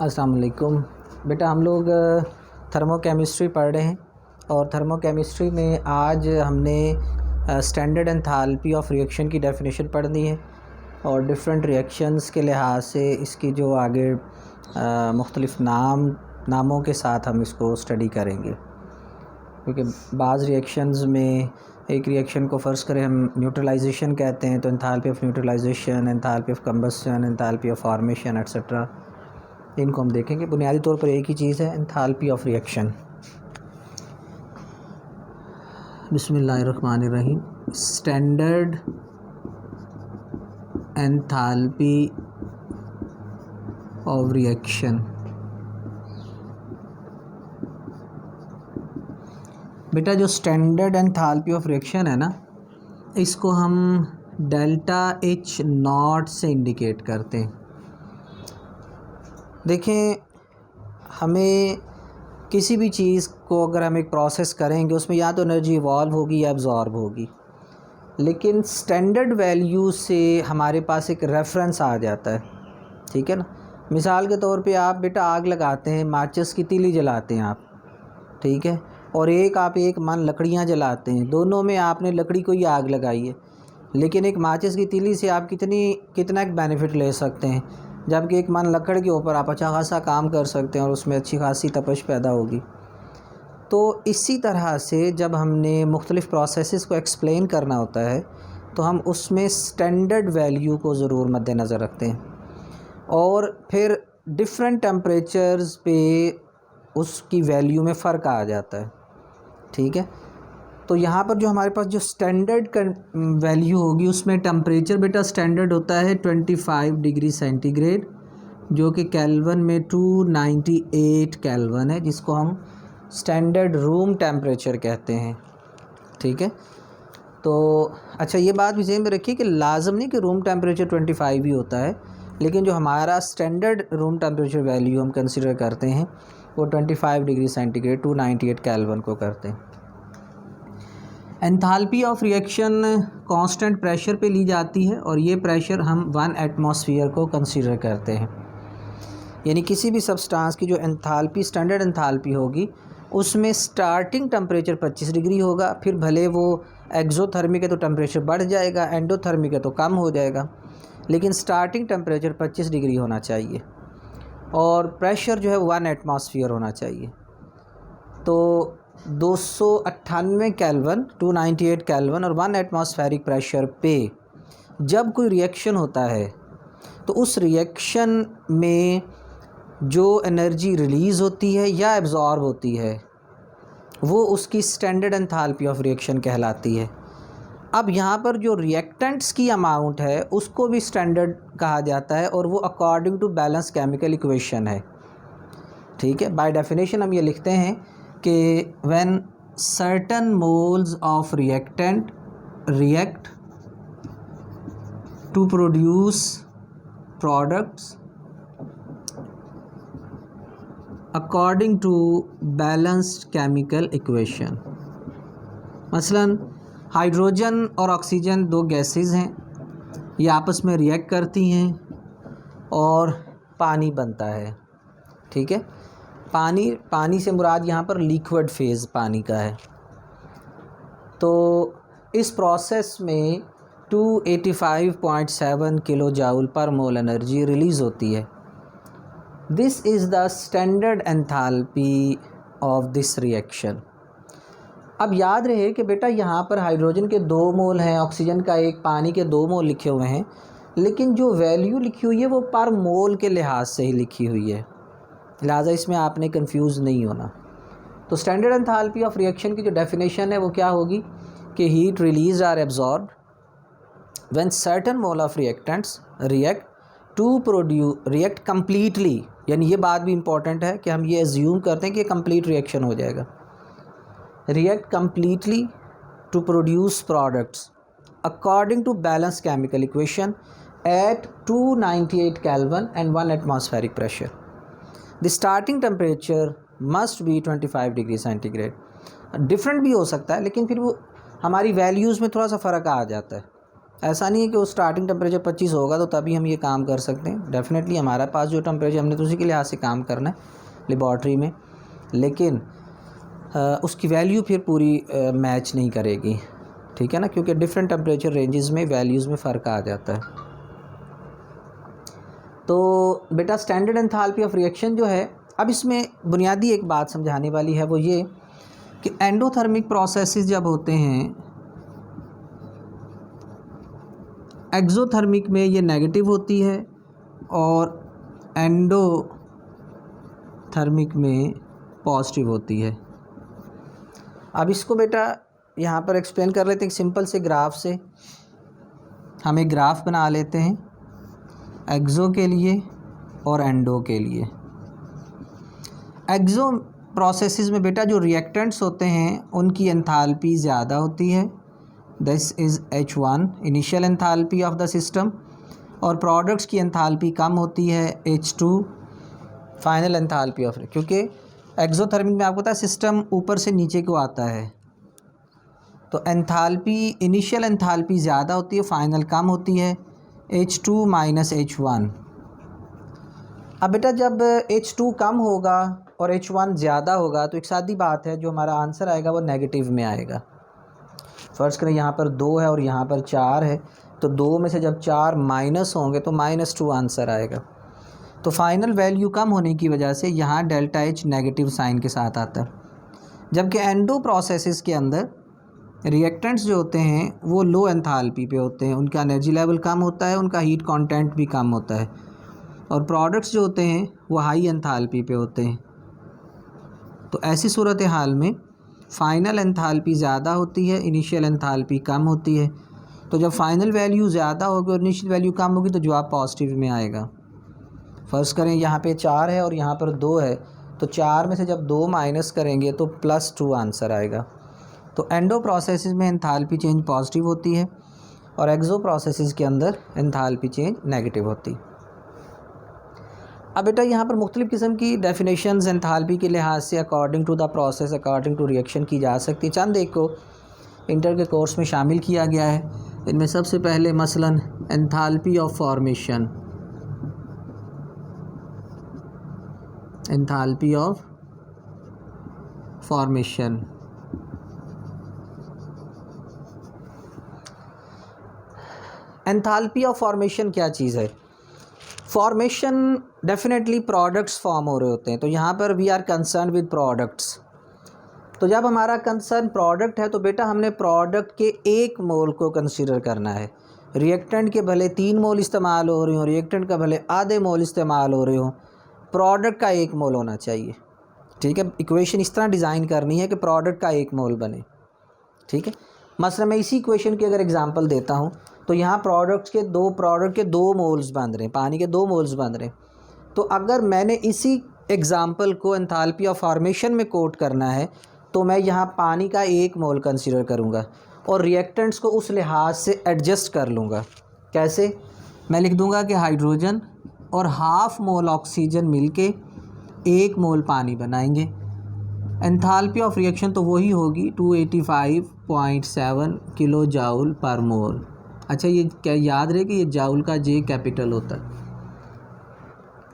अस्सलाम वालेकुम। बेटा हम लोग थर्मोकेमिस्ट्री पढ़ रहे हैं और थर्मोकेमिस्ट्री में आज हमने स्टैंडर्ड एंथैल्पी ऑफ रिएक्शन की डेफिनेशन पढ़नी है और डिफरेंट रिएक्शंस के लिहाज से इसकी जो आगे मुख्तलिफ़ नामों के साथ हम इसको स्टडी करेंगे, क्योंकि बाज़ रिएक्शंस में एक रिएक्शन को फ़र्ज़ करें हम न्यूट्रलाइजेशन कहते हैं, तो enthalpy of neutralisation, enthalpy of combustion, enthalpy of formation etcetera, इनको हम देखेंगे। बुनियादी तौर पर एक ही चीज़ है, एंथैल्पी ऑफ रिएक्शन। बिस्मिल्लाहिर्रहमानिर्रहीम। Standard enthalpy of reaction. बेटा जो स्टैंडर्ड एंथैल्पी ऑफ रिएक्शन है ना, इसको हम डेल्टा H नॉट से इंडिकेट करते हैं। देखें, हमें किसी भी चीज़ को अगर हम एक प्रोसेस करेंगे उसमें या तो एनर्जी इवॉल्व होगी या एब्जॉर्ब होगी, लेकिन स्टैंडर्ड वैल्यू से हमारे पास एक रेफरेंस आ जाता है, ठीक है ना। मिसाल के तौर पे आप बेटा आग लगाते हैं, माचिस की तीली जलाते हैं आप, ठीक है, और आप एक मन लकड़ियाँ जलाते हैं, दोनों में आपने लकड़ी को ही आग लगाई है, लेकिन एक माचिस की तीली से आप कितना एक बेनिफिट ले सकते हैं, जबकि एक मन लकड़ के ऊपर आप अच्छा खासा काम कर सकते हैं और उसमें अच्छी खासी तपश पैदा होगी। तो इसी तरह से जब हमने मुख्तलिफ़ प्रोसेसेस को एक्सप्लेन करना होता है तो हम उसमें स्टैंडर्ड वैल्यू को ज़रूर मद्देनज़र रखते हैं और फिर डिफरेंट टेम्परेचर्स पे उसकी वैल्यू में फ़र्क आ जाता है, ठीक है। तो यहाँ पर जो हमारे पास जो स्टैंडर्ड वैल्यू होगी उसमें टेम्परेचर बेटा स्टैंडर्ड होता है 25 डिग्री सेंटीग्रेड, जो कि केल्विन में 298 केल्विन है, जिसको हम स्टैंडर्ड रूम टेम्परेचर कहते हैं, ठीक है। तो अच्छा, ये बात भी ज़हन में रखिए कि लाजम नहीं कि रूम टेम्परेचर 25 ही होता है, लेकिन जो हमारा स्टैंडर्ड रूम टेम्परेचर वैल्यू हम कंसिडर करते हैं वो 25 डिग्री सेंटीग्रेड 298 केल्विन को करते हैं। Enthalpy of reaction constant pressure पे ली जाती है और ये प्रेशर हम 1 एटमॉस्फेयर को कंसीडर करते हैं। यानी किसी भी सब्सटेंस की जो एंथैल्पी स्टैंडर्ड एंथैल्पी होगी उसमें स्टार्टिंग टेम्परेचर 25 डिग्री होगा, फिर भले वो एक्सोथर्मिक है तो टेम्परेचर बढ़ जाएगा, एंडोथर्मिक है तो कम हो जाएगा, लेकिन स्टार्टिंग टेम्परेचर 25 डिग्री होना चाहिए और प्रेशर जो है 1 एटमॉस्फेयर होना चाहिए। तो 298 केल्विन 298 केल्विन और 1 एटमॉस्फेरिक प्रेशर पे जब कोई रिएक्शन होता है तो उस रिएक्शन में जो एनर्जी रिलीज़ होती है या एब्जॉर्ब होती है वो उसकी स्टैंडर्ड एंथैल्पी ऑफ रिएक्शन कहलाती है। अब यहाँ पर जो रिएक्टेंट्स की अमाउंट है उसको भी स्टैंडर्ड कहा जाता है और वो according to balance chemical equation है, ठीक है। बाय डेफिनेशन हम ये लिखते हैं कि when certain moles of reactant react to produce products according to balanced chemical equation. मसलन हाइड्रोजन और ऑक्सीजन दो गैसेस हैं, ये आपस में रिएक्ट करती हैं और पानी बनता है, ठीक है। पानी से मुराद यहाँ पर लिक्विड फेज़ पानी का है। तो इस प्रोसेस में 285.7 किलो जूल पर मोल एनर्जी रिलीज़ होती है। This is the standard enthalpy of this reaction. अब याद रहे कि बेटा यहाँ पर हाइड्रोजन के 2 मोल हैं, ऑक्सीजन का 1, पानी के 2 मोल लिखे हुए हैं, लेकिन जो वैल्यू लिखी हुई है वो पर मोल के लिहाज से ही लिखी हुई है, लिहाजा इसमें आपने कंफ्यूज नहीं होना। तो स्टैंडर्ड एंथैल्पी ऑफ रिएक्शन की जो डेफिनेशन है वो क्या होगी कि heat release or absorb when certain mole of reactants react completely. यानी ये बात भी इम्पॉर्टेंट है कि हम ये एज्यूम करते हैं कि कंप्लीट रिएक्शन हो जाएगा। React completely to produce products according to balance chemical equation at 298 kelvin and 1 atmospheric pressure. The starting temperature must be 25 degree centigrade. Different भी हो सकता है, लेकिन फिर वो हमारी वैल्यूज़ में थोड़ा सा फ़र्क आ जाता है, ऐसा नहीं है कि वो स्टार्टिंग टेम्परेचर 25 होगा तो तभी हम ये काम कर सकते हैं। डेफिनेटली हमारे पास जो टेम्परेचर, हमने तो उसी के लिहाज से काम करना है लेबॉर्ट्री में, लेकिन उसकी वैल्यू फिर पूरी मैच नहीं करेगी, ठीक है ना, क्योंकि डिफरेंट टेम्परेचर रेंजेस में वैल्यूज़ में फ़र्क आ जाता है। तो बेटा स्टैंडर्ड एंथैल्पी ऑफ रिएक्शन जो है, अब इसमें बुनियादी एक बात समझाने वाली है, वो ये कि एंडोथर्मिक प्रोसेसेस जब होते हैं, एक्सोथर्मिक में ये नेगेटिव होती है और एंडोथर्मिक में पॉजिटिव होती है। अब इसको बेटा यहाँ पर एक्सप्लेन कर लेते हैं सिंपल से ग्राफ से। हम एक ग्राफ बना लेते हैं एक्सो के लिए और एंडो के लिए। एक्सो प्रोसेसेस में बेटा जो रिएक्टेंट्स होते हैं उनकी एंथैल्पी ज़्यादा होती है, this is H1 initial enthalpy of the system, और प्रोडक्ट्स की एंथैल्पी कम होती है H2 फाइनल एंथैल्पी ऑफ, क्योंकि एक्सोथर्मिक में आपको पता है सिस्टम ऊपर से नीचे को आता है, तो एंथैल्पी इनिशियल एंथैल्पी ज़्यादा होती है, फाइनल कम होती है, H2 माइनस H1। अब बेटा जब H2 कम होगा और H1 ज़्यादा होगा तो एक सादी बात है, जो हमारा आंसर आएगा वो नेगेटिव में आएगा। फ़र्ज़ करें यहाँ पर 2 है और यहाँ पर 4 है, तो 2 में से जब 4 माइनस होंगे तो -2 आंसर आएगा। तो फाइनल वैल्यू कम होने की वजह से यहाँ डेल्टा H नेगेटिव साइन के साथ आता है। जबकि एंडो प्रोसेसेस के अंदर रिएक्टेंट्स जो होते हैं वो लो एंथैल्पी पे होते हैं, उनका एनर्जी लेवल कम होता है, उनका हीट कंटेंट भी कम होता है, और प्रोडक्ट्स जो होते हैं वो हाई एंथैल्पी पे होते हैं। तो ऐसी सूरत हाल में फ़ाइनल एंथैल्पी ज़्यादा होती है, इनिशियल एंथैल्पी कम होती है। तो जब फाइनल वैल्यू ज़्यादा होगी और इनिशियल वैल्यू कम होगी तो जवाब पॉजिटिव में आएगा। फ़र्ज़ करें यहाँ पे 4 है और यहाँ पर 2 है, तो 4 में से जब 2 माइनस करेंगे तो +2 आंसर आएगा। तो एंडो प्रोसेसेस में एंथैल्पी चेंज पॉजिटिव होती है और एक्सो प्रोसेसेस के अंदर एंथैल्पी चेंज नेगेटिव होती है। अब बेटा यहाँ पर मुख्तलिफ़ किस्म की डेफिनेशंस एंथैल्पी के लिहाज से according to the process, according to reaction की जा सकती है। चंद एक को इंटर के कोर्स में शामिल किया गया है। इनमें सबसे पहले मसलन enthalpy of formation, enthalpy of formation. Enthalpy of formation क्या चीज़ है? फॉर्मेशन डेफिनेटली प्रोडक्ट्स फॉर्म हो रहे होते हैं, तो यहाँ पर we are concern with products. तो जब हमारा कंसर्न प्रोडक्ट है तो बेटा हमने प्रोडक्ट के 1 मोल को कंसीडर करना है। रिएक्टेंट के भले 3 मोल इस्तेमाल हो रहे हों, रिएक्टेंट का भले आधे मोल इस्तेमाल हो रहे हों, प्रोडक्ट का 1 मोल होना चाहिए, ठीक है। इक्वेशन इस तरह डिज़ाइन करनी है कि प्रोडक्ट का 1 मोल बने, ठीक है। मसलन मैं इसी इक्वेशन की अगर एग्जांपल देता हूँ तो यहाँ प्रोडक्ट के 2 मोल्स बन रहे हैं, पानी के 2 मोल्स बन रहे हैं। तो अगर मैंने इसी एग्जांपल को एंथैल्पी ऑफ फॉर्मेशन में कोट करना है तो मैं यहाँ पानी का 1 मोल कंसीडर करूँगा और रिएक्टेंट्स को उस लिहाज से एडजस्ट कर लूँगा। कैसे? मैं लिख दूँगा कि हाइड्रोजन और ½ मोल ऑक्सीजन मिलके 1 मोल पानी बनाएंगे। एंथैल्पी ऑफ रिएक्शन तो वही होगी 285.7 किलो जाउल पर मोल। अच्छा, ये क्या याद रहे कि ये जाउल का J कैपिटल होता है।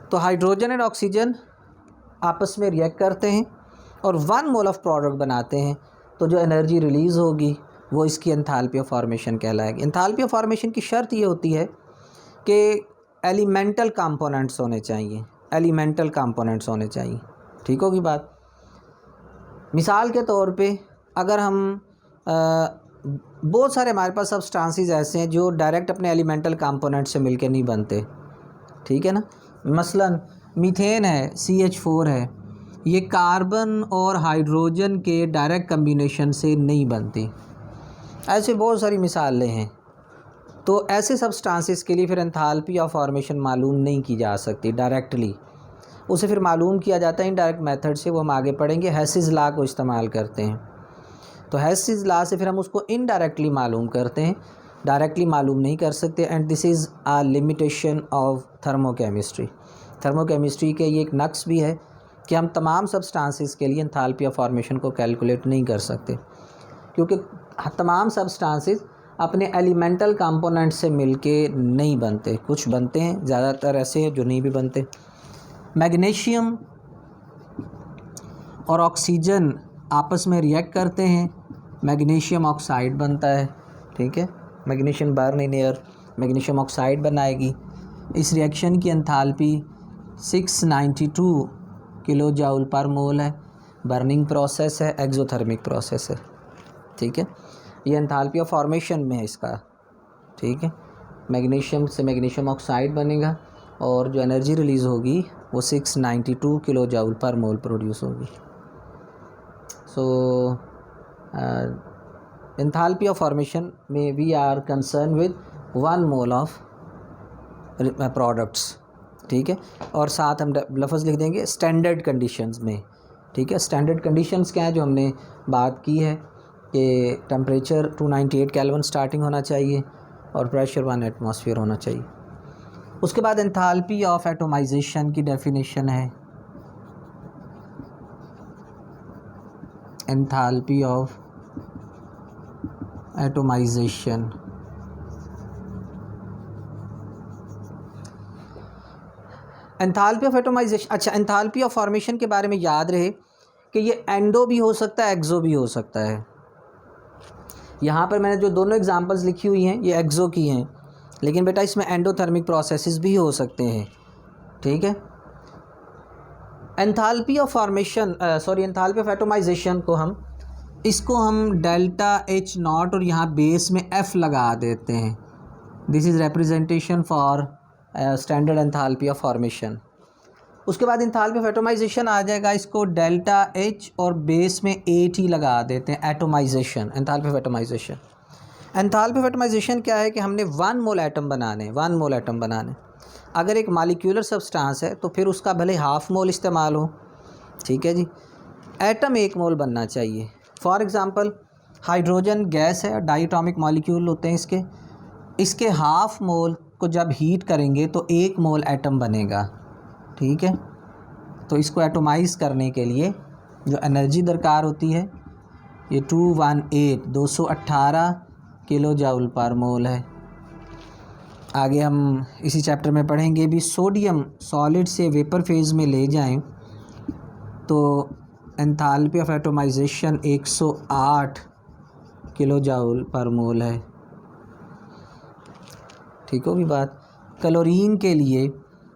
तो हाइड्रोजन एंड ऑक्सीजन आपस में रिएक्ट करते हैं और 1 मोल ऑफ प्रोडक्ट बनाते हैं, तो जो एनर्जी रिलीज़ होगी वो इसकी एंथैल्पी ऑफ फॉर्मेशन कहलाएगी। एंथैल्पी ऑफ फॉर्मेशन की शर्त ये होती है कि एलिमेंटल कंपोनेंट्स होने चाहिए, एलिमेंटल कंपोनेंट्स होने चाहिए, ठीक होगी बात। मिसाल के तौर पे अगर हम बहुत सारे हमारे पास सब्सटेंसेस ऐसे हैं जो डायरेक्ट अपने एलिमेंटल कंपोनेंट से मिलके नहीं बनते, ठीक है ना। मसलन मीथेन है, CH4 है, ये कार्बन और हाइड्रोजन के डायरेक्ट कम्बिनेशन से नहीं बनती। ऐसे बहुत सारी मिसालें हैं। तो ऐसे सब्सटेंसेस के लिए फिर एंथैल्पी ऑफ फॉर्मेशन मालूम नहीं की जा सकती डायरेक्टली, उसे फिर मालूम किया जाता है इनडायरेक्ट मेथड से। वो हम आगे पढ़ेंगे, हेसिस लॉ को इस्तेमाल करते हैं। तो हेसिस लॉ से फिर हम उसको इनडायरेक्टली मालूम करते हैं, डायरेक्टली मालूम नहीं कर सकते। And this is a limitation of thermochemistry. Thermochemistry के ये एक नक्स भी है कि हम तमाम सब्सटेंसेस के लिए एंथैल्पी ऑफ फॉर्मेशन को कैलकुलेट नहीं कर सकते, क्योंकि तमाम सब्सटेंसेस अपने एलिमेंटल कंपोनेंट से मिलके नहीं बनते, कुछ बनते हैं, ज़्यादातर ऐसे हैं जो नहीं भी बनते। मैग्नीशियम और ऑक्सीजन आपस में रिएक्ट करते हैं, मैग्नीशियम ऑक्साइड बनता है, ठीक है। Magnesium burn in air, magnesium oxide बनाएगी। इस रिएक्शन की एंथैल्पी 692 किलो जूल पर मोल है। बर्निंग प्रोसेस है, एक्सोथर्मिक प्रोसेस है, ठीक है। ये एंथैल्पी ऑफ फॉर्मेशन में है इसका, ठीक है। मैग्नीशियम से मैग्नीशियम ऑक्साइड बनेगा और जो एनर्जी रिलीज़ होगी वो 692 किलो जूल पर मोल प्रोड्यूस होगी। सो एंथैल्पी ऑफ फॉर्मेशन में we are concern with 1 mole of products, ठीक है। और साथ हम लफ्ज़ लिख देंगे स्टैंडर्ड कंडीशंस में, ठीक है। स्टैंडर्ड कंडीशंस क्या है जो हमने बात की है कि टेम्परेचर 298 केल्विन स्टार्टिंग होना चाहिए और प्रेशर 1 एटमॉस्फेयर होना चाहिए। उसके बाद एंथैल्पी ऑफ एटोमाइजेशन की डेफिनेशन है, enthalpy of atomisation. Enthalpy of atomisation, अच्छा, एंथैल्पी ऑफ फॉर्मेशन के बारे में याद रहे कि ये एंडो भी हो सकता है, एक्सो भी हो सकता है। यहाँ पर मैंने जो दोनों एग्जांपल्स लिखी हुई हैं ये एक्सो की हैं, लेकिन बेटा इसमें एंडोथर्मिक प्रोसेसेस भी हो सकते हैं, ठीक है। Enthalpy of formation enthalpy of atomisation को हम डेल्टा H नॉट और यहाँ बेस में F लगा देते हैं। This is representation for standard enthalpy of formation. उसके बाद एंथैल्पी ऑफ एटोमाइजेशन आ जाएगा, इसको डेल्टा H और बेस में AT लगा देते हैं, atomisation, enthalpy of atomisation. Enthalpy of atomisation क्या है कि हमने 1 मोल एटम बनाने, 1 मोल एटम बनाने। अगर एक मॉलिक्यूलर सब्सटेंस है तो फिर उसका भले हाफ मोल इस्तेमाल हो, ठीक है जी। एटम 1 मोल बनना चाहिए। फॉर एग्ज़ाम्पल हाइड्रोजन गैस है, डाइएटॉमिक मॉलिक्यूल होते हैं इसके हाफ मोल को जब हीट करेंगे तो 1 मोल एटम बनेगा, ठीक है। तो इसको एटोमाइज़ करने के लिए जो एनर्जी दरकार होती है ये 218 किलो जूल पर मोल है। आगे हम इसी चैप्टर में पढ़ेंगे भी, सोडियम सॉलिड से वेपर फेज़ में ले जाएं तो enthalpy of atomisation 108 kilo joule पर मोल है, ठीक होगी बात। क्लोरीन के लिए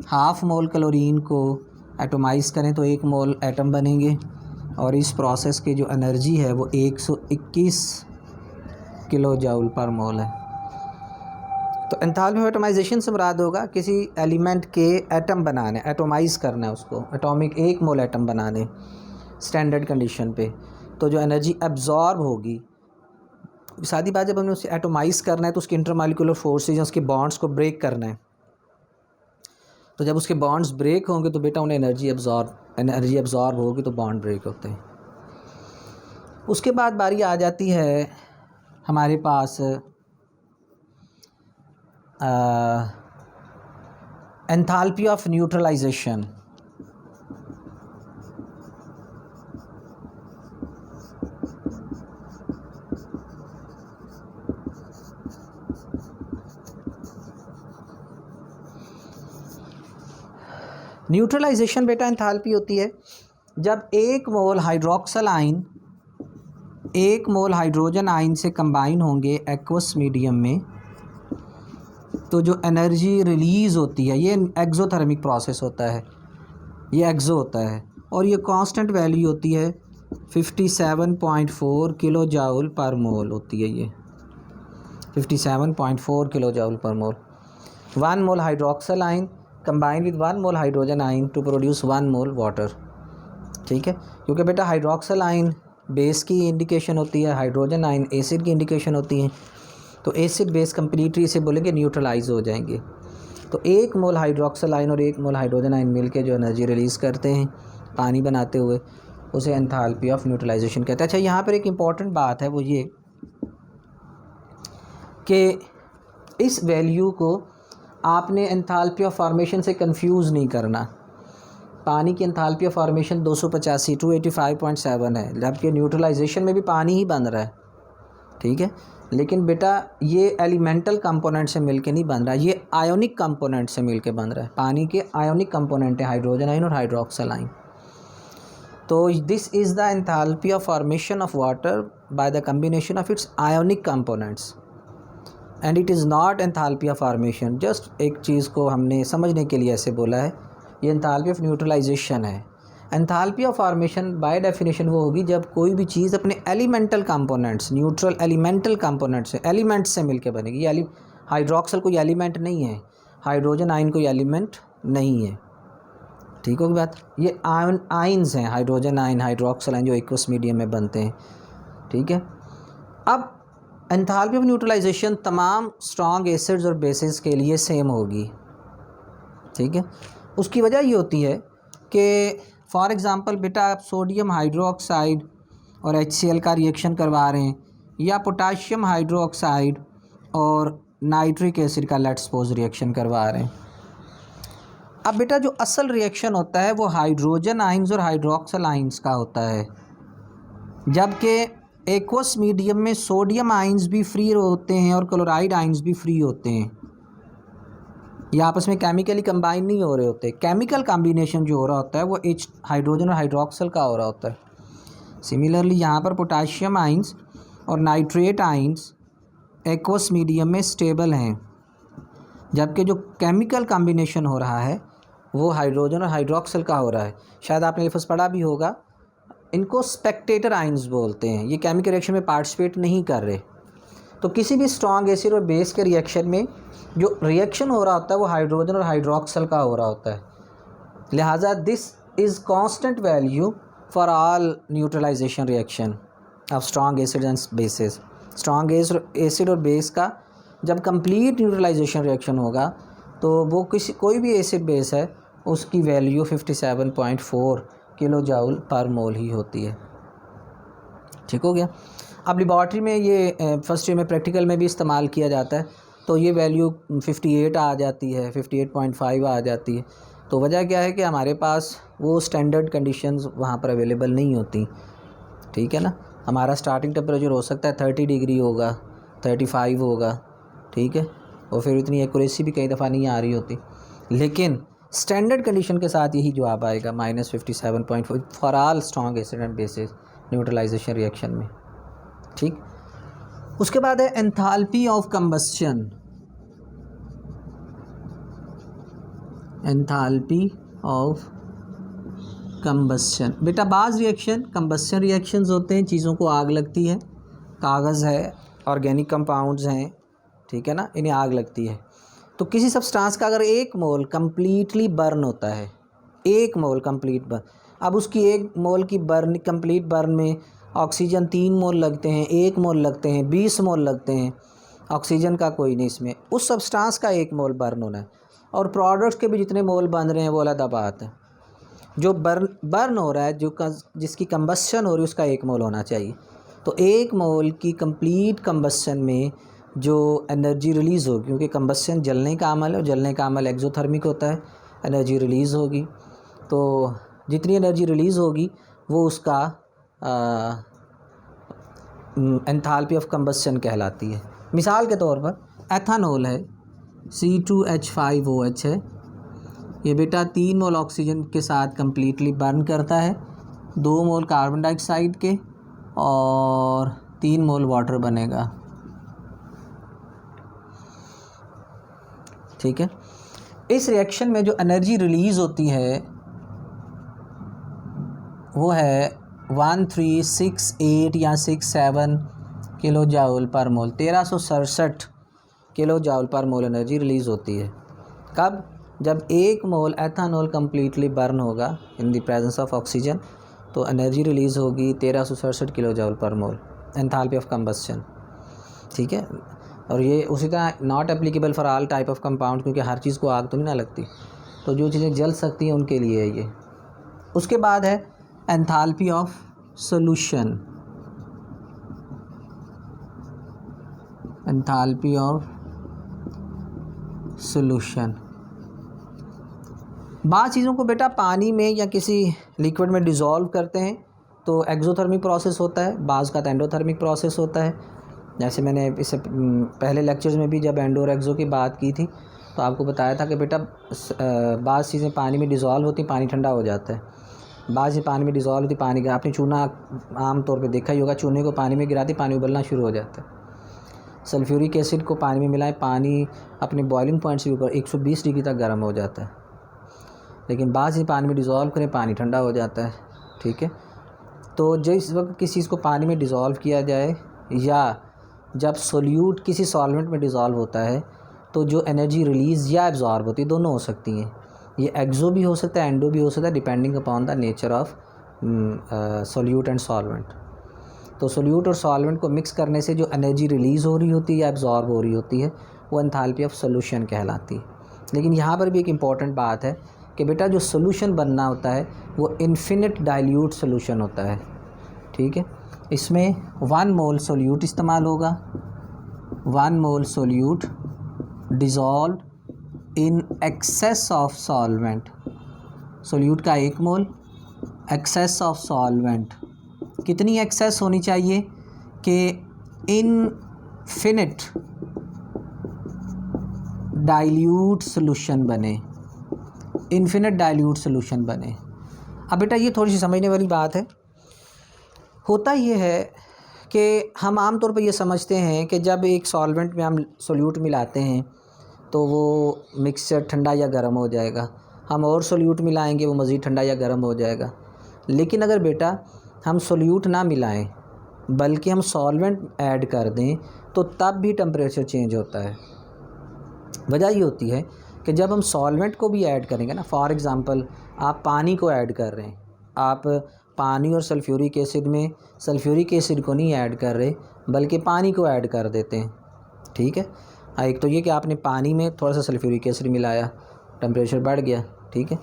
हाफ मोल क्लोरीन को एटोमाइज़ करें तो 1 मोल एटम बनेंगे और इस प्रोसेस की जो एनर्जी है वो 121 किलो जूल पर मोल है। तो एंथैल्पी ऑफ एटोमाइजेशन से मुराद होगा किसी एलिमेंट के एटम बनाने, एटोमाइज़ करना है उसको, एटॉमिक 1 मोल एटम बनाने स्टैंडर्ड कंडीशन पे, तो जो एनर्जी एब्जॉर्ब होगी, सादी बात, जब हमने उसे एटोमाइज़ करना है तो उसके इंटरमॉलिक्यूलर फोर्सेज या उसके बॉन्ड्स को ब्रेक करना है। तो जब उसके बॉन्ड्स ब्रेक होंगे तो बेटा उन्हें एनर्जी एब्जॉर्ब होगी तो बॉन्ड ब्रेक होते हैं। उसके बाद बारी आ जाती है हमारे पास एंथैल्पी ऑफ न्यूट्रलाइजेशन। न्यूट्रलाइजेशन बेटा एंथैल्पी होती है जब 1 mole hydroxyl ion 1 mole hydrogen ion से कंबाइन होंगे एक्वस मीडियम में, तो जो एनर्जी रिलीज़ होती है ये एक्सोथर्मिक प्रोसेस होता है, ये एक्सो होता है और ये कांस्टेंट वैल्यू होती है 57.4 किलो जूल पर मोल होती है। ये 57.4 किलो जूल पर mole. 1 mole hydroxyl ion combine with 1 mole hydrogen ion to produce 1 mole water, ठीक है। क्योंकि बेटा हाइड्रोक्सल आयन बेस की इंडिकेशन होती है, हाइड्रोजन आयन एसिड की इंडिकेशन होती है, तो एसिड बेस कम्प्लीटली इसे बोलेंगे न्यूट्रलाइज हो जाएंगे। तो 1 मोल हाइड्रोक्सल आयन और 1 मोल हाइड्रोजन आयन मिलकर जो एनर्जी रिलीज़ करते हैं पानी बनाते हुए, उसे एंथैल्पी ऑफ न्यूट्रलाइजेशन कहते हैं। अच्छा, यहाँ पर एक इम्पॉर्टेंट बात है, वो ये कि इस वैल्यू को आपने एंथैल्पी ऑफ फॉर्मेशन से कंफ्यूज नहीं करना। पानी की एंथैल्पी ऑफ फॉर्मेशन 285 285.7 है, जबकि न्यूट्रलाइजेशन में भी पानी ही बन रहा है, ठीक है। लेकिन बेटा ये एलिमेंटल कंपोनेंट से मिलके नहीं बन रहा, ये आयोनिक कंपोनेंट से मिलके बन रहा है। पानी के आयोनिक कंपोनेंट है हाइड्रोजन आयन और हाइड्रोक्सल आयन। तो this is the enthalpy of formation of water by the combination of its ionic components and it is not enthalpy of formation. Just एक चीज़ को हमने समझने के लिए ऐसे बोला है, ये एंथैल्पी ऑफ न्यूट्रलाइजेशन है। Enthalpy of formation by definition वो होगी जब कोई भी चीज़ अपने elemental components, neutral elemental components से, एलिमेंट्स से मिलकर बनेगी। ये हाइड्रोक्सल कोई एलिमेंट नहीं है, हाइड्रोजन आयन कोई एलिमेंट नहीं है। ठीक होगी बात। ये आयन्स हैं, हाइड्रोजन आयन, हाइड्रोक्सल आयन, जो एक्वस मीडियम में बनते हैं। ठीक है। अब एंथैल्पी ऑफ न्यूट्रलाइजेशन तमाम स्ट्रॉन्ग एसिड्स और बेसिस के लिए सेम होगी। ठीक है। उसकी वजह ये होती है कि फॉर एग्ज़ाम्पल बेटा आप सोडियम हाइड्रोक्साइड और HCl का रिएक्शन करवा रहे हैं, या पोटाशियम हाइड्रोक्साइड और नाइट्रिक एसिड का लेट्स सपोज रिएक्शन करवा रहे हैं। अब बेटा जो असल रिएक्शन होता है वो हाइड्रोजन आइंस और हाइड्रोक्सल आइंस का होता है, जबकि एक्वस मीडियम में सोडियम आइंस भी फ्री होते हैं और क्लोराइड आइंस भी फ्री होते हैं। ये आपस में केमिकली कंबाइन नहीं हो रहे होते। केमिकल कॉम्बिनेशन जो हो रहा होता है वो हाइड्रोजन और हाइड्रोक्सल का हो रहा होता है। सिमिलरली यहाँ पर पोटाशियम आइंस और नाइट्रेट आइंस एक्वस मीडियम में स्टेबल हैं, जबकि जो केमिकल कॉम्बिनेशन हो रहा है वो हाइड्रोजन और हाइड्रोक्सल का हो रहा है। शायद आपने लफ्ज़ पढ़ा भी होगा, इनको स्पेक्टेटर आइंस बोलते हैं। ये केमिकल रिएक्शन में पार्टिसिपेट नहीं कर रहे। तो किसी भी स्ट्रॉन्ग एसिड और बेस के रिएक्शन में जो रिएक्शन हो रहा होता है वो हाइड्रोजन और हाइड्रोक्सल का हो रहा होता है। लिहाजा this is constant value for all neutralisation reaction of strong acid and bases. Strong acid और बेस का जब कंप्लीट न्यूट्रलाइजेशन रिएक्शन होगा तो वो कोई भी एसिड बेस है उसकी वैल्यू 57.4 किलो जूल पर मोल ही होती है। ठीक हो गया। अब लेबॉर्ट्री में ये फर्स्ट ईयर में प्रैक्टिकल में भी इस्तेमाल किया जाता है, तो ये वैल्यू 58 आ जाती है, 58.5 आ जाती है। तो वजह क्या है कि हमारे पास वो स्टैंडर्ड कंडीशंस वहाँ पर अवेलेबल नहीं होती। ठीक है ना। हमारा स्टार्टिंग टेम्परेचर हो सकता है 30 डिग्री होगा, 35 होगा। ठीक है। और फिर इतनी एक्यूरेसी भी कई दफ़ा नहीं आ रही होती, लेकिन स्टैंडर्ड कंडीशन के साथ यही जवाब आएगा -57.4 for all strong acid and bases neutralisation reaction में। ठीक। उसके बाद है enthalpy of combustion. Enthalpy of combustion बेटा बाज़ रिएक्शन कंबस्शन रिएक्शंस होते हैं, चीज़ों को आग लगती है, कागज़ है, ऑर्गेनिक कंपाउंड्स हैं, ठीक है ना, इन्हें आग लगती है। तो किसी सब्सटेंस का अगर 1 मोल कम्प्लीटली बर्न होता है, 1 मोल कंप्लीट बर्न, अब उसकी 1 मोल की बर्न कंप्लीट बर्न में ऑक्सीजन 3 मोल लगते हैं, 1 मोल लगते हैं, 20 मोल लगते हैं, ऑक्सीजन का कोई नहीं इसमें, उस सब्सटेंस का 1 मोल बर्न होना है। और प्रोडक्ट्स के भी जितने मोल बन रहे हैं वो अलग बात है। जो बर्न हो रहा है, जिसकी कंबस्शन हो रही है, उसका 1 मोल होना चाहिए। तो 1 मोल की कंप्लीट कंबस्शन में जो एनर्जी रिलीज़ होगी, क्योंकि कंबस्शन जलने का अमल है और जलने का अमल एक्सोथर्मिक होता है, एनर्जी रिलीज़ होगी। तो जितनी एनर्जी रिलीज़ होगी वो उसका एंथैल्पी ऑफ कंबस्शन कहलाती है। मिसाल के तौर पर एथानॉल है, C2H5OH है, ये बेटा 3 मोल ऑक्सीजन के साथ कम्प्लीटली बर्न करता है, 2 मोल कार्बन डाइऑक्साइड के और 3 मोल वाटर बनेगा। ठीक है। इस रिएक्शन में जो एनर्जी रिलीज़ होती है वो है 1368 या 67 किलो जूल पर मोल, 1367 किलो जूल पर मोल एनर्जी रिलीज़ होती है। कब? जब 1 मोल एथानॉल कम्प्लीटली बर्न होगा in the presence of oxygen, तो एनर्जी रिलीज़ होगी 1367 किलो जूल पर मोल, एंथैल्पी ऑफ कंबस्शन। ठीक है। और ये उसी तरह not applicable for all type of compound, क्योंकि हर चीज़ को आग तो नहीं ना लगती, तो जो चीज़ें जल सकती हैं उनके लिए है ये। उसके बाद है enthalpy of solution. Enthalpy of solution बाज़ चीज़ों को बेटा पानी में या किसी लिक्विड में डिज़ोल्व करते हैं तो एक्सोथर्मिक प्रोसेस होता है, बाज़ का एंडोथर्मिक प्रोसेस होता है। जैसे मैंने इससे पहले लेक्चर्स में भी जब एंडो और एक्सो की बात की थी तो आपको बताया था कि बेटा बाज़ चीज़ें पानी में डिज़ोल्व होती, पानी ठंडा हो जाता है, बाज़ पानी में डिज़ोल्व होती, पानी आपने चूना आम तौर पे देखा ही होगा, चूने को पानी में गिराती पानी उबलना शुरू हो जाता है। सल्फ्यूरिक एसिड को पानी में मिलाएं, पानी अपने बॉइलिंग पॉइंट से ऊपर 120 डिग्री तक गर्म हो जाता है, लेकिन बाज़ ही पानी में डिज़ोल्व करें पानी ठंडा हो जाता है। ठीक है, तो जिस वक्त किसी चीज़ को पानी में डिज़ोल्व किया जाए या जब सोल्यूट किसी सॉल्वेंट में डिज़ोल्व होता है तो जो एनर्जी रिलीज़ या एब्जॉर्ब होती है दोनों हो सकती हैं। ये एक्सो भी हो सकता है, एंडो भी हो सकता है, depending upon the nature of solute and solvent. तो सोल्यूट और सॉल्वेंट को मिक्स करने से जो एनर्जी रिलीज़ हो रही होती है या एब्जॉर्ब हो रही होती है वो एंथैल्पी ऑफ सोल्यूशन कहलाती है। लेकिन यहाँ पर भी एक इम्पॉर्टेंट बात है कि बेटा जो सोल्यूशन बनना होता है वो इन्फिनिट डाइल्यूट सोल्यूशन होता है। ठीक है, इसमें 1 मोल सोल्यूट इस्तेमाल होगा, 1 mole solute dissolve in excess of solvent, solute का 1 मोल एक्सेस ऑफ सॉल्वेंट। कितनी एक्सेस होनी चाहिए कि इनफिनिट डाइल्यूट सोल्यूशन बने, इनफिनिट डाइल्यूट सोल्यूशन बने। अब बेटा ये थोड़ी सी समझने वाली बात है। होता ये है कि हम आम तौर पर ये समझते हैं कि जब एक सॉल्वेंट में हम सोल्यूट मिलाते हैं तो वो मिक्सचर ठंडा या गर्म हो जाएगा, हम और सोल्यूट मिलाएंगे वो मज़ीद ठंडा या गर्म हो जाएगा। लेकिन अगर बेटा हम सोल्यूट ना मिलाएं बल्कि हम सॉल्वेंट ऐड कर दें तो तब भी टेम्परेचर चेंज होता है। वजह ये होती है कि जब हम सॉल्वेंट को भी ऐड करेंगे ना, फॉर एग्ज़ाम्पल आप पानी को ऐड कर रहे हैं, आप पानी और सल्फ्यूरिक एसिड में सल्फ्यूरिक एसिड को नहीं ऐड कर रहे बल्कि पानी को ऐड कर देते हैं। ठीक है, एक तो ये कि आपने पानी में थोड़ा सा सल्फ्यूरिक एसिड मिलाया, टेम्परेचर बढ़ गया। ठीक है,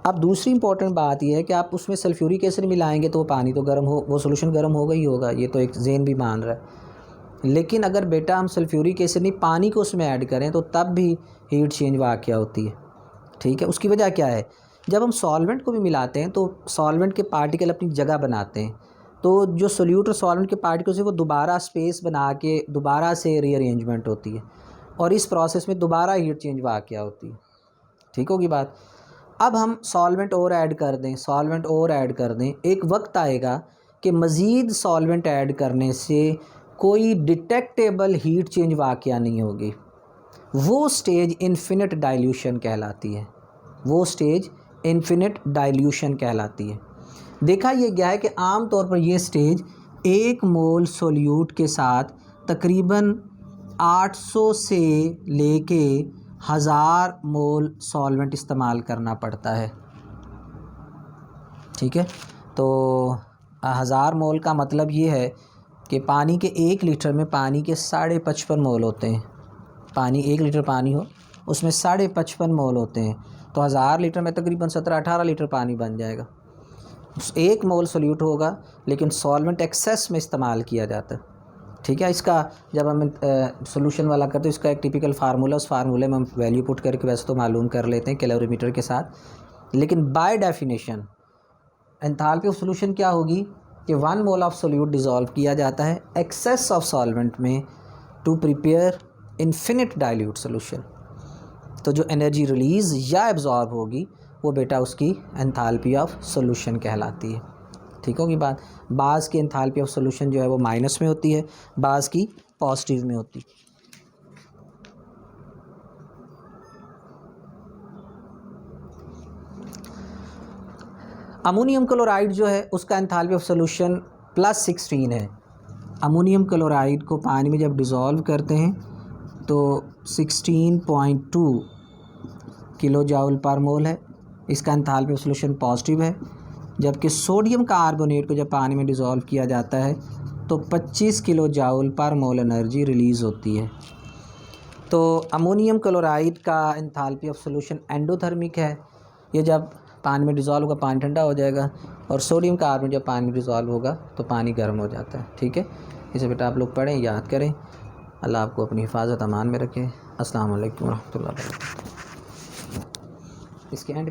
अब दूसरी इंपॉर्टेंट बात यह है कि आप उसमें सल्फ्यूरिक एसिड मिलाएंगे तो पानी तो गर्म हो, वो सोल्यूशन गर्म होगा ही होगा, ये तो एक ज़हन भी मान रहा है। लेकिन अगर बेटा हम सल्फ्यूरिक एसिड नहीं पानी को उसमें ऐड करें तो तब भी हीट चेंज वाक़या होती है। ठीक है, उसकी वजह क्या है, जब हम सॉल्वेंट को भी मिलाते हैं तो सॉल्वेंट के पार्टिकल अपनी जगह बनाते हैं, तो जो सोल्यूट और सॉल्वेंट के पार्टिकल से वो दोबारा स्पेस बना के दोबारा से रीअरेंजमेंट होती है और इस प्रोसेस में दोबारा हीट चेंज वाक़या होती है। ठीक होगी बात। अब हम सॉल्वेंट और ऐड कर दें, सॉल्वेंट और ऐड कर दें, एक वक्त आएगा कि मज़ीद सॉल्वेंट ऐड करने से कोई डिटेक्टेबल हीट चेंज वाक़या नहीं होगी। वो स्टेज इन्फिनिट डाइल्यूशन कहलाती है, वो स्टेज इन्फिनिट डाइल्यूशन कहलाती है। देखा ये गया है कि आम तौर पर ये स्टेज 1 मोल सोल्यूट के साथ तकरीबन 800 से लेके 1000 मोल सॉल्वेंट इस्तेमाल करना पड़ता है। ठीक है, तो 1000 मोल का मतलब ये है कि पानी के 1 लीटर में पानी के 55.5 मोल होते हैं। पानी 1 लीटर पानी हो उसमें 55.5 मोल होते हैं, तो 1000 लीटर में तकरीबन 17-18 लीटर पानी बन जाएगा। 1 मोल सोल्यूट होगा लेकिन सॉल्वेंट एक्सेस में इस्तेमाल किया जाता है। ठीक है, इसका जब हम सोल्यूशन वाला करते हैं इसका एक टिपिकल फार्मूला, उस फार्मूले में हम वैल्यू पुट करके वैसे तो मालूम कर लेते हैं कैलोरीमीटर के साथ, लेकिन by definition enthalpy of solution क्या होगी कि 1 मोल ऑफ सोल्यूट डिज़ोल्व किया जाता है एक्सेस ऑफ सॉल्वेंट में to prepare infinite dilute solution. तो जो एनर्जी रिलीज़ या एब्जॉर्ब होगी वो बेटा उसकी एंथैल्पी ऑफ सोल्यूशन कहलाती है। ठीक होगी बात। बाज़ की एंथैल्पी ऑफ सोल्यूशन जो है वो माइनस में होती है, बाज़ की पॉजिटिव में होती है। अमोनियम क्लोराइड जो है उसका एंथैल्पी ऑफ सोल्यूशन +16 है। अमोनियम क्लोराइड को पानी में जब डिज़ोल्व करते हैं तो 16.2 किलो जूल पर मोल है, इसका एंथैल्पी ऑफ सोल्यूशन पॉजिटिव है। जबकि सोडियम कार्बोनेट को जब पानी में डिज़ोल्व किया जाता है तो 25 किलो जूल पर मोल एनर्जी रिलीज़ होती है। तो अमोनियम क्लोराइड का एंथैल्पी ऑफ सोल्यूशन एंडोथर्मिक है, ये जब पानी में डिज़ोल्व होगा पानी ठंडा हो जाएगा, और सोडियम कार्बोनेट जब पानी में डिज़ोल्व होगा तो पानी गर्म हो जाता है। ठीक है, इसे बेटा आप लोग पढ़ें, याद करें। अल्लाह आपको अपनी हिफाजत अमान में रखे। अस्सलाम वालेकुम रहमतुल्लाहि व बरकातहू। इसके एंड में